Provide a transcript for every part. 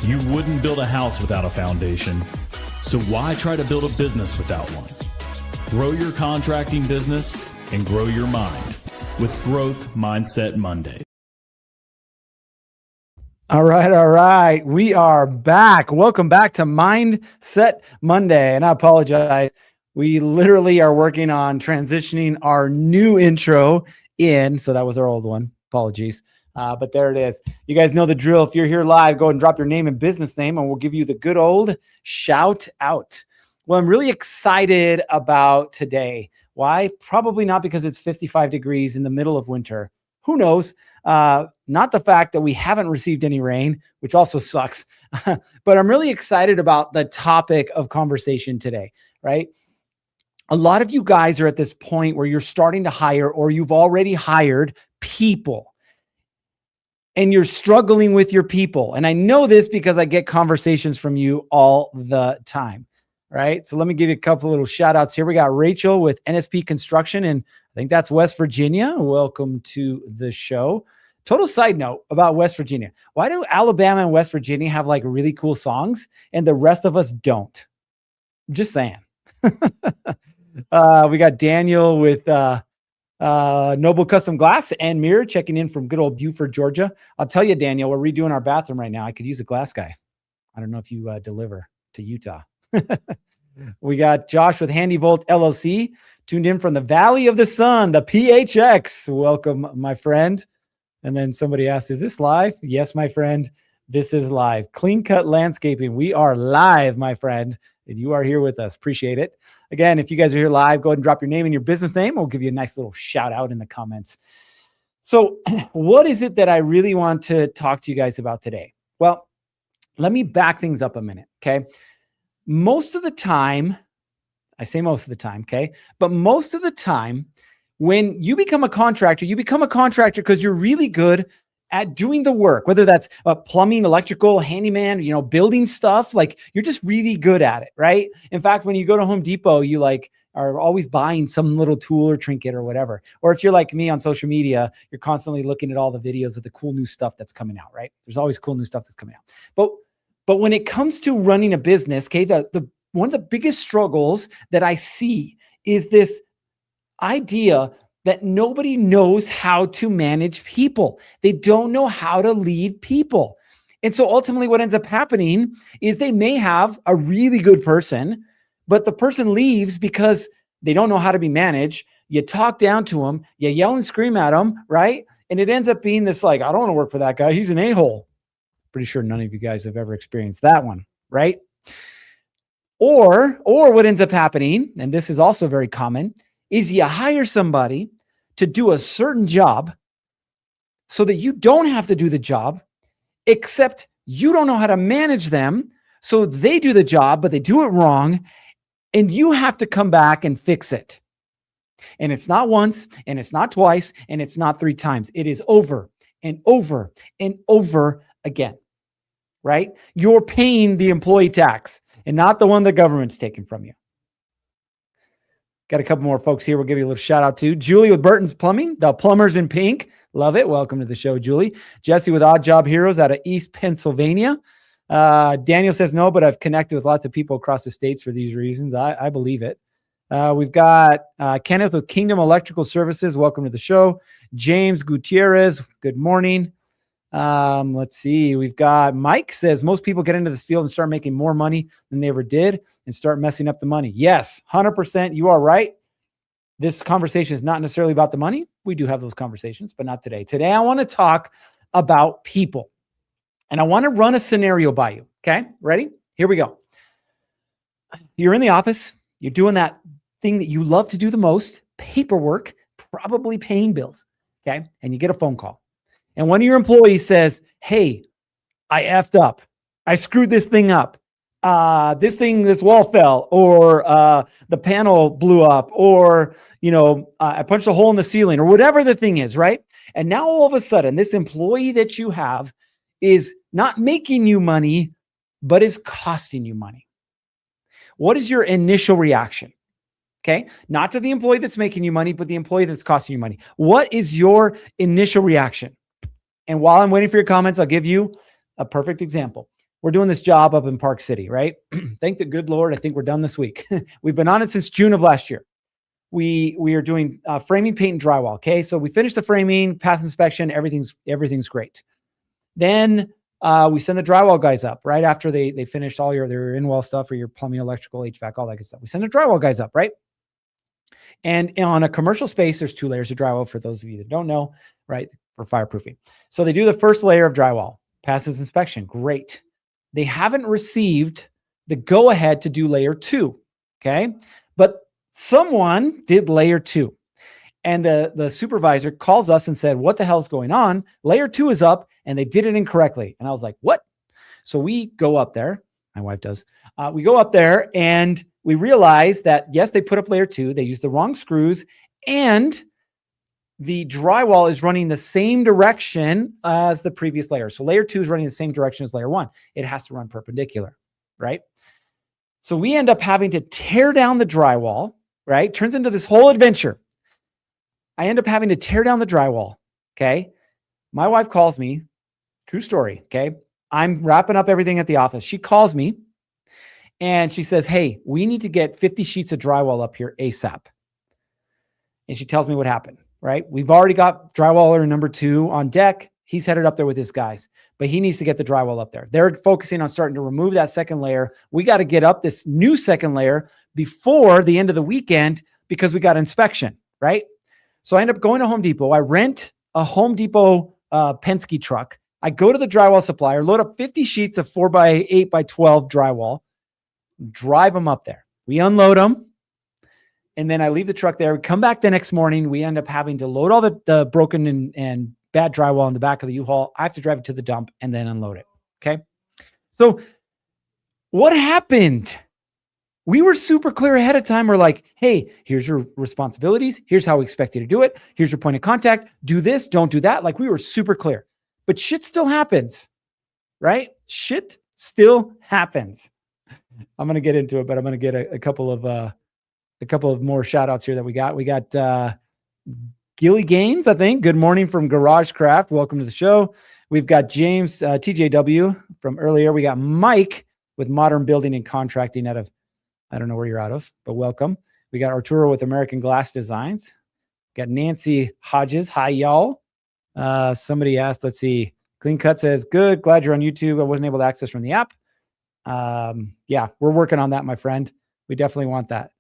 You wouldn't build a house without a foundation, so why try to build a business without one? Grow your contracting business and grow your mind with Growth Mindset Monday. All right. We are back. Welcome back to Mindset Monday. And I apologize. We literally are working on transitioning our new intro in. So that was our old one. Apologies. But there it is. You guys know the drill. If you're here live, go ahead and drop your name and business name, and we'll give you the good old shout out. Well, I'm really excited about today. Why? Probably not because it's 55 degrees in the middle of winter. Who knows? Not the fact that we haven't received any rain, which also sucks. But I'm really excited about the topic of conversation today, right? A lot of you guys are at this point where you're starting to hire, or you've already hired people, and you're struggling with your people. And I know this because I get conversations from you all the time, right? So let me give you a couple little shout outs here. We got Rachel with NSP Construction, and I think that's West Virginia. Welcome to the show. Total side note about West Virginia. Why do Alabama and West Virginia have like really cool songs and the rest of us don't? I'm just saying. We got Daniel with Noble Custom Glass and Mirror checking in from good old Buford, Georgia. I'll tell you, Daniel, we're redoing our bathroom right now. I could use a glass guy. I don't know if you deliver to Utah. We got Josh with Handy Volt LLC tuned in from the Valley of the Sun, the PHX. Welcome, my friend. And then somebody asked, is this live? Yes, my friend, this is live. Clean Cut Landscaping. We are live, my friend, and you are here with us. Appreciate it. Again, if you guys are here live, go ahead and drop your name and your business name. We'll give you a nice little shout out in the comments. So what is it that I really want to talk to you guys about today? Well, let me back things up a minute, okay? Most of the time, I say most of the time, okay? But most of the time, when you become a contractor because you're really good at doing the work, whether that's plumbing, electrical, handyman, building stuff, like you're just really good at it, right? In fact, when you go to Home Depot, you like are always buying some little tool or trinket or whatever. Or if you're like me on social media, you're constantly looking at all the videos of the cool new stuff that's coming out, right? There's always cool new stuff that's coming out. But when it comes to running a business, okay, the one of the biggest struggles that I see is this idea that nobody knows how to manage people. They don't know how to lead people. And so ultimately what ends up happening is they may have a really good person, but the person leaves because they don't know how to be managed. You talk down to them, you yell and scream at them, right? And it ends up being this like, I don't want to work for that guy. He's an a-hole. Pretty sure none of you guys have ever experienced that one, right? Or what ends up happening, and this is also very common, is you hire somebody to do a certain job so that you don't have to do the job, except you don't know how to manage them. So they do the job, but they do it wrong. And you have to come back and fix it. And it's not once, and it's not twice, and it's not 3 times. It is over and over and over again, right? You're paying the employee tax and not the one the government's taking from you. Got a couple more folks here. We'll give you a little shout out to Julie with Burton's Plumbing, the plumbers in pink. Love it. Welcome to the show, Julie. Jesse with Odd Job Heroes out of East Pennsylvania. Daniel says no, but I've connected with lots of people across the states for these reasons. I believe it. We've got Kenneth with Kingdom Electrical Services. Welcome to the show. James Gutierrez. Good morning. Let's see. We've got Mike says most people get into this field and start making more money than they ever did and start messing up the money. Yes, 100%. You are right. This conversation is not necessarily about the money. We do have those conversations, but not today. Today, I want to talk about people, and I want to run a scenario by you. Okay. Ready? Here we go. You're in the office. You're doing that thing that you love to do the most, paperwork, probably paying bills. Okay. And you get a phone call. And one of your employees says, hey, I effed up. I screwed this thing up. This wall fell, or the panel blew up, or, I punched a hole in the ceiling, or whatever the thing is, right? And now all of a sudden, this employee that you have is not making you money, but is costing you money. What is your initial reaction? Okay. Not to the employee that's making you money, but the employee that's costing you money. What is your initial reaction? And while I'm waiting for your comments, I'll give you a perfect example. we're doing this job up in Park City, right? Thank the good Lord. I think we're done this week. We've been on it since June of last year. We are doing framing, paint, and drywall. Okay. So we finished the framing, pass inspection. Everything's great. Then we send the drywall guys up right after they finished all their in-wall stuff or your plumbing, electrical, HVAC, all that good stuff. We send the drywall guys up, right? And on a commercial space, there's 2 layers of drywall for those of you that don't know, right? For fireproofing. So they do the first layer of drywall, passes inspection. Great. They haven't received the go ahead to do layer 2. Okay. But someone did layer 2. And the supervisor calls us and said, what the hell's going on? Layer 2 is up and they did it incorrectly. And I was like, what? So we go up there. My wife does. We go up there and we realize that, yes, they put up layer 2. They used the wrong screws and the drywall is running the same direction as the previous layer. So layer 2 is running the same direction as layer 1. It has to run perpendicular, right? So we end up having to tear down the drywall, right? Turns into this whole adventure. I end up having to tear down the drywall. Okay. My wife calls me, true story. Okay. I'm wrapping up everything at the office. She calls me and she says, hey, we need to get 50 sheets of drywall up here ASAP. And she tells me what happened, right? We've already got drywaller number 2 on deck. He's headed up there with his guys, but he needs to get the drywall up there. They're focusing on starting to remove that second layer. We got to get up this new second layer before the end of the weekend because we got inspection, right? So I end up going to Home Depot. I rent a Home Depot Penske truck. I go to the drywall supplier, load up 50 sheets of 4x8x12 drywall, drive them up there. We unload them. And then I leave the truck there. We come back the next morning. We end up having to load all the broken and bad drywall in the back of the U-Haul. I have to drive it to the dump and then unload it. Okay. So what happened? We were super clear ahead of time. We're like, hey, here's your responsibilities. Here's how we expect you to do it. Here's your point of contact. Do this, don't do that. Like we were super clear, but shit still happens, right? Shit still happens. I'm going to get into it, but I'm going to get a couple of more shout outs here that we got. We got Gilly Gaines, I think. Good morning from Garage Craft. Welcome to the show. We've got James, TJW from earlier. We got Mike with Modern Building and Contracting out of, I don't know where you're out of, but welcome. We got Arturo with American Glass Designs. Got Nancy Hodges. Hi, y'all. Somebody asked, let's see. Clean Cut says, good. Glad you're on YouTube. I wasn't able to access from the app. Yeah, we're working on that, my friend. We definitely want that.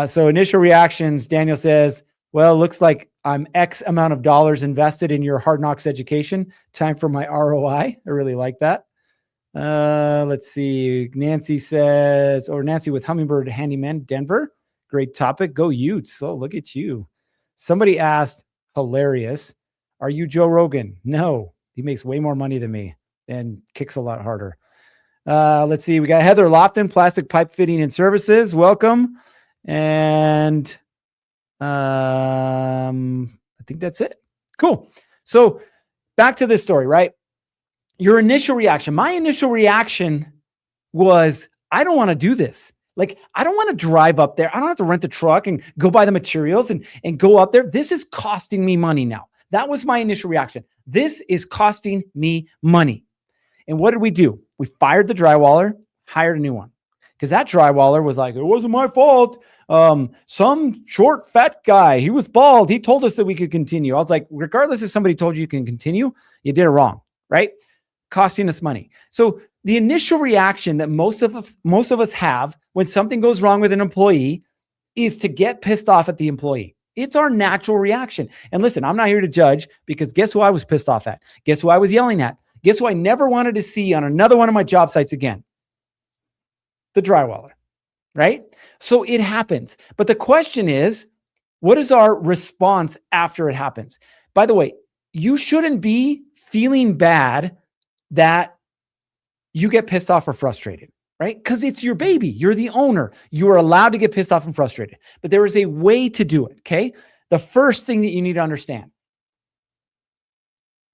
So initial reactions, Daniel says, well, looks like I'm X amount of dollars invested in your Hard Knocks education. Time for my ROI. I really like that. Let's see. Nancy says, or Nancy with Hummingbird Handyman, Denver. Great topic. Go Utes. Oh, look at you. Somebody asked, hilarious, are you Joe Rogan? No, he makes way more money than me and kicks a lot harder. Let's see. We got Heather Lofton, Plastic Pipe Fitting and Services. Welcome. And I think that's it. Cool. So back to this story, right? Your initial reaction. My initial reaction was, I don't want to do this. Like, I don't want to drive up there. I don't have to rent a truck and go buy the materials and go up there. This is costing me money now. That was my initial reaction. This is costing me money. And what did we do? We fired the drywaller, hired a new one. Because that drywaller was like, it wasn't my fault. Some short, fat guy, he was bald. He told us that we could continue. I was like, regardless if somebody told you can continue, you did it wrong, right? Costing us money. So the initial reaction that most of us have when something goes wrong with an employee is to get pissed off at the employee. It's our natural reaction. And listen, I'm not here to judge because guess who I was pissed off at? Guess who I was yelling at? Guess who I never wanted to see on another one of my job sites again? The drywaller, right? So it happens. But the question is, what is our response after it happens? By the way, you shouldn't be feeling bad that you get pissed off or frustrated, right? Because it's your baby. You're the owner. You are allowed to get pissed off and frustrated. But there is a way to do it, okay? The first thing that you need to understand,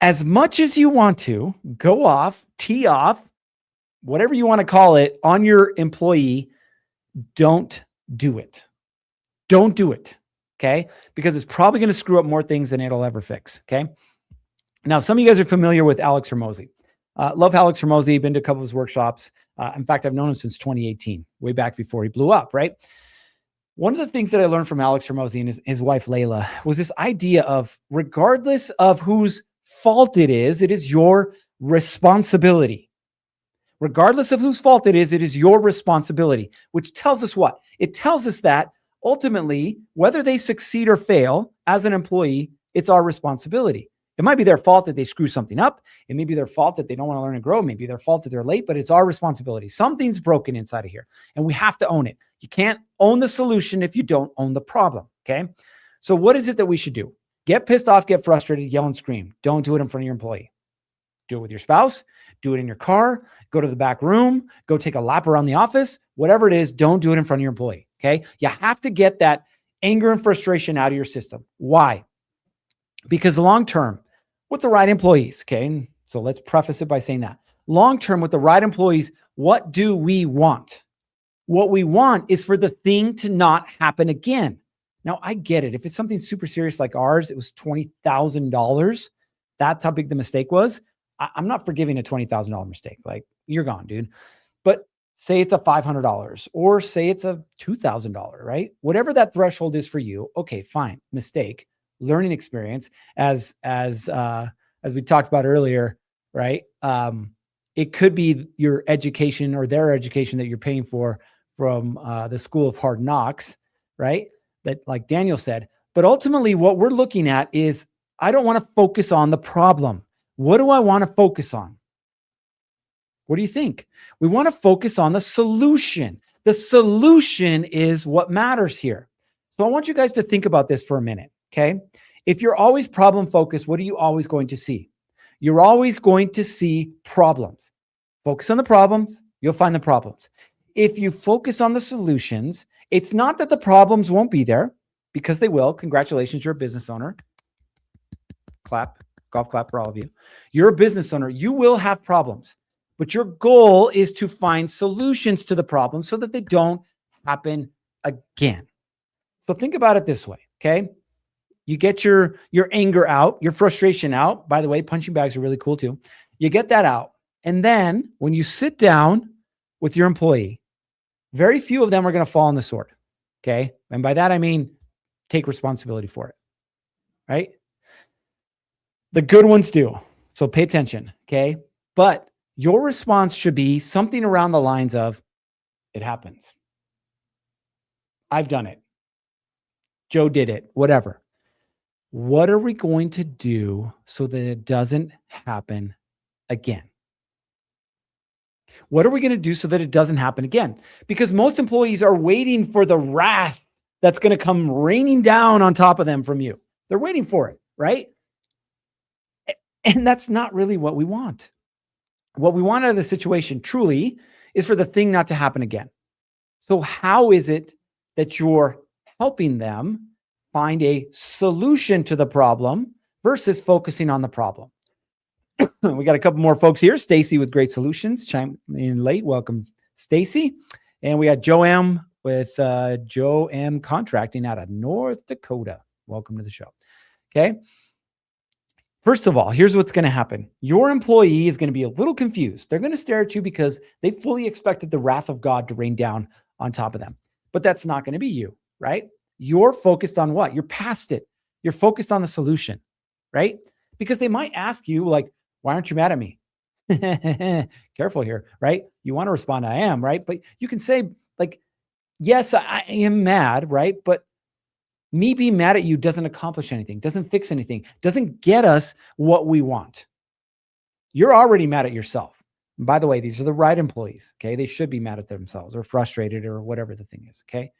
as much as you want to go off, tee off, whatever you want to call it, on your employee, don't do it. Don't do it, okay? Because it's probably going to screw up more things than it'll ever fix, okay? Now, some of you guys are familiar with Alex Hormozy. Love Alex Hormozi. Been to a couple of his workshops. In fact, I've known him since 2018, way back before he blew up, right? One of the things that I learned from Alex Hormozi and his wife, Layla, was this idea of regardless of whose fault it is your responsibility. Regardless of whose fault it is your responsibility, which tells us what? It tells us that ultimately, whether they succeed or fail as an employee, it's our responsibility. It might be their fault that they screw something up. It may be their fault that they don't want to learn and grow. Maybe their fault that they're late, but it's our responsibility. Something's broken inside of here, and we have to own it. You can't own the solution if you don't own the problem, okay? So what is it that we should do? Get pissed off, get frustrated, yell and scream. Don't do it in front of your employee. Do it with your spouse. Do it in your car. Go to the back room. Go take a lap around the office. Whatever it is, don't do it in front of your employee, okay? You have to get that anger and frustration out of your system. Why? Because long-term, with the right employees, okay? So let's preface it by saying that. Long-term, with the right employees, what do we want? What we want is for the thing to not happen again. Now, I get it. If it's something super serious like ours, it was $20,000. That's how big the mistake was. I'm not forgiving a $20,000 mistake. Like, you're gone, dude. But say it's a $500 or say it's a $2,000, right? Whatever that threshold is for you, okay, fine. Mistake, learning experience, as we talked about earlier, right? It could be your education or their education that you're paying for from the School of Hard Knocks, right? That, like Daniel said. But ultimately, what we're looking at is, I don't want to focus on the problem. What do I want to focus on? What do you think? We want to focus on the solution. The solution is what matters here. So I want you guys to think about this for a minute, okay? If you're always problem focused, what are you always going to see? You're always going to see problems. Focus on the problems, you'll find the problems. If you focus on the solutions, it's not that the problems won't be there, because they will. Congratulations, you're a business owner. Clap, golf clap for all of you. You're a business owner. You will have problems, but your goal is to find solutions to the problems so that they don't happen again. So think about it this way, okay? You get your anger out, your frustration out. By the way, punching bags are really cool too. You get that out. And then when you sit down with your employee, very few of them are going to fall on the sword, okay? And by that, I mean, take responsibility for it, right? The good ones do. So pay attention, okay? But your response should be something around the lines of, it happens. I've done it. Joe did it, whatever. What are we going to do so that it doesn't happen again? What are we going to do so that it doesn't happen again? Because most employees are waiting for the wrath that's going to come raining down on top of them from you. They're waiting for it, right? And that's not really what we want. What we want out of the situation truly is for the thing not to happen again. So how is it that you're helping them find a solution to the problem versus focusing on the problem? We got a couple more folks here. Stacy with Great Solutions chime in late. Welcome, Stacy. And we got Joe M with Joe M Contracting out of North Dakota. Welcome to the show. Okay. First of all, here's what's going to happen. Your employee is going to be a little confused. They're going to stare at you because they fully expected the wrath of God to rain down on top of them. But that's not going to be you, right? You're focused on what? You're past it. You're focused on the solution, right? Because they might ask you, like, why aren't you mad at me? Careful here, right? You want to respond, I am, right? But you can say, like, yes, I am mad, right? But me being mad at you doesn't accomplish anything, doesn't fix anything, doesn't get us what we want. You're already mad at yourself. And by the way, these are the right employees, okay? They should be mad at themselves or frustrated or whatever the thing is, okay?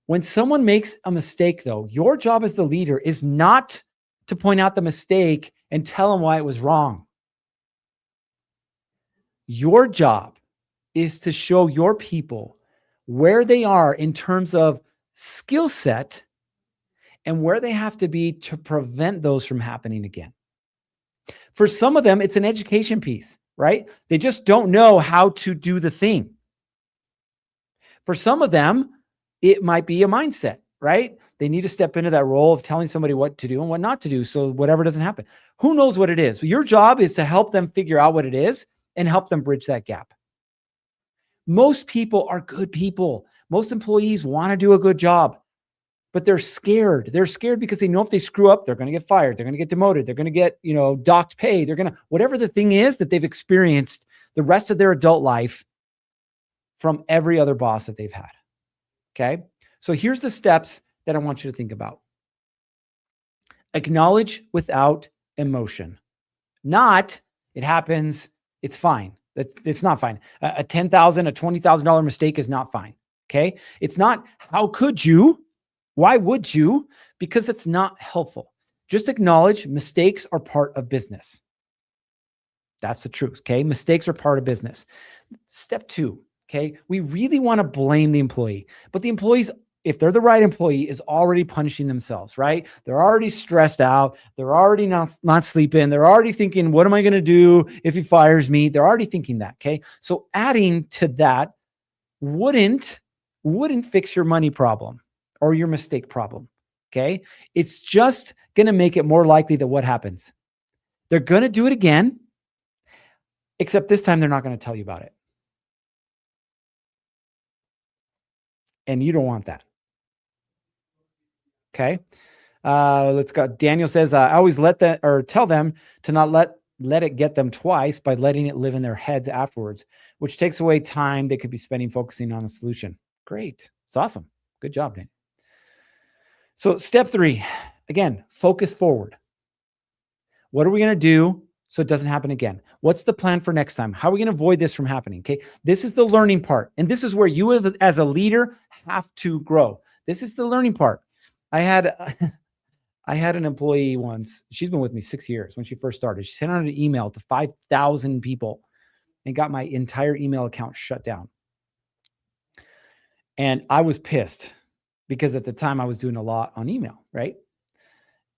When someone makes a mistake, though, your job as the leader is not to point out the mistake and tell them why it was wrong. Your job is to show your people where they are in terms of skill set and where they have to be to prevent those from happening again. For some of them, it's an education piece, right? They just don't know how to do the thing. For some of them, it might be a mindset, right? They need to step into that role of telling somebody what to do and what not to do so whatever doesn't happen. Who knows what it is? Your job is to help them figure out what it is and help them bridge that gap. Most people are good people. Most employees want to do a good job, but they're scared. They're scared because they know if they screw up, they're going to get fired. They're going to get demoted. They're going to get, docked pay. They're going to, whatever the thing is that they've experienced the rest of their adult life from every other boss that they've had. Okay. So here's the steps that I want you to think about. Acknowledge without emotion. Not, it happens, it's fine. It's not fine. A $10,000, a $20,000 mistake is not fine. Okay. It's not, how could you? Why would you? Because it's not helpful. Just acknowledge mistakes are part of business. That's the truth. Okay. Mistakes are part of business. Step 2. Okay. We really want to blame the employee, but the employees, if they're the right employee, is already punishing themselves, right? They're already stressed out. They're already not sleeping. They're already thinking, what am I going to do if he fires me? They're already thinking that. Okay. So adding to that wouldn't fix your money problem or your mistake problem. Okay. It's just going to make it more likely that what happens? They're going to do it again, except this time they're not going to tell you about it. And you don't want that. Okay. Let's go. Daniel says, I always tell them to not let it get them twice by letting it live in their heads afterwards, which takes away time they could be spending focusing on the solution. Great. It's awesome. Good job, Dan. So step 3, again, focus forward. What are we going to do so it doesn't happen again? What's the plan for next time? How are we going to avoid this from happening? Okay. This is the learning part. And this is where you as a leader have to grow. This is the learning part. I had an employee once. She's been with me 6 years. When she first started, she sent out an email to 5,000 people and got my entire email account shut down. And I was pissed because at the time I was doing a lot on email, right?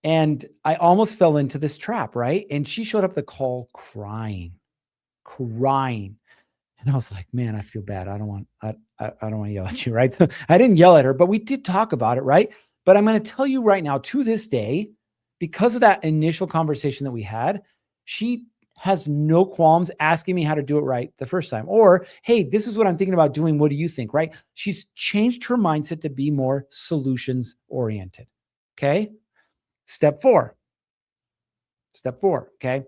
And I almost fell into this trap, right? And she showed up the call crying. And I was like, man, I feel bad. I don't want to yell at you, right? I didn't yell at her, but we did talk about it, right? But I'm going to tell you right now, to this day, because of that initial conversation that we had, she has no qualms asking me how to do it right the first time. Or, hey, this is what I'm thinking about doing. What do you think, right? She's changed her mindset to be more solutions oriented. Okay. Step 4. Okay.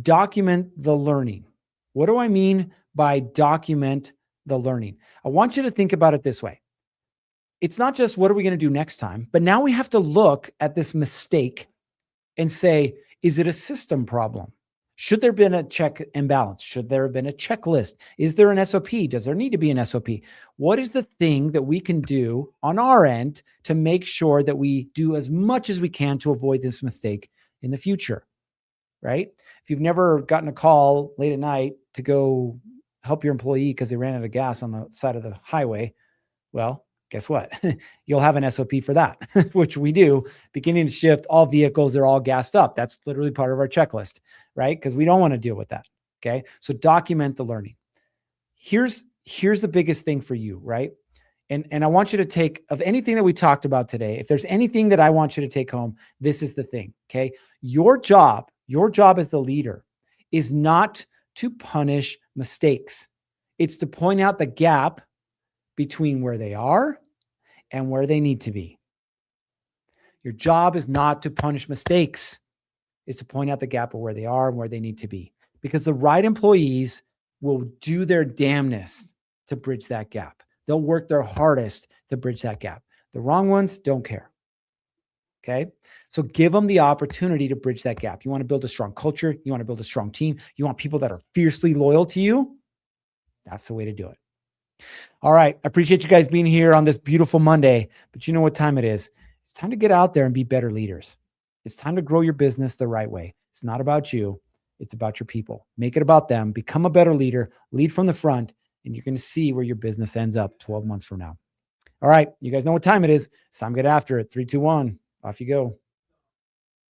Document the learning. What do I mean by document the learning? I want you to think about it this way. It's not just what are we going to do next time, but now we have to look at this mistake and say, is it a system problem? Should there have been a check and balance? Should there have been a checklist? Is there an SOP? Does there need to be an SOP? What is the thing that we can do on our end to make sure that we do as much as we can to avoid this mistake in the future, right? If you've never gotten a call late at night to go help your employee because they ran out of gas on the side of the highway, well, guess what? You'll have an SOP for that, which we do. Beginning to shift, all vehicles, they're all gassed up. That's literally part of our checklist, right? Because we don't want to deal with that. Okay. So document the learning. Here's the biggest thing for you, right? And I want you to take, of anything that we talked about today, if there's anything that I want you to take home, this is the thing. Okay. Your job as the leader is not to punish mistakes. It's to point out the gap between where they are and where they need to be. Your job is not to punish mistakes. It's to point out the gap of where they are and where they need to be. Because the right employees will do their damnness to bridge that gap. They'll work their hardest to bridge that gap. The wrong ones don't care. Okay. So give them the opportunity to bridge that gap. You want to build a strong culture. You want to build a strong team. You want people that are fiercely loyal to you. That's the way to do it. All right. I appreciate you guys being here on this beautiful Monday, but you know what time it is. It's time to get out there and be better leaders. It's time to grow your business the right way. It's not about you. It's about your people. Make it about them. Become a better leader. Lead from the front, and you're going to see where your business ends up 12 months from now. All right. You guys know what time it is. It's time to get after it. 3, 2, 1. Off you go.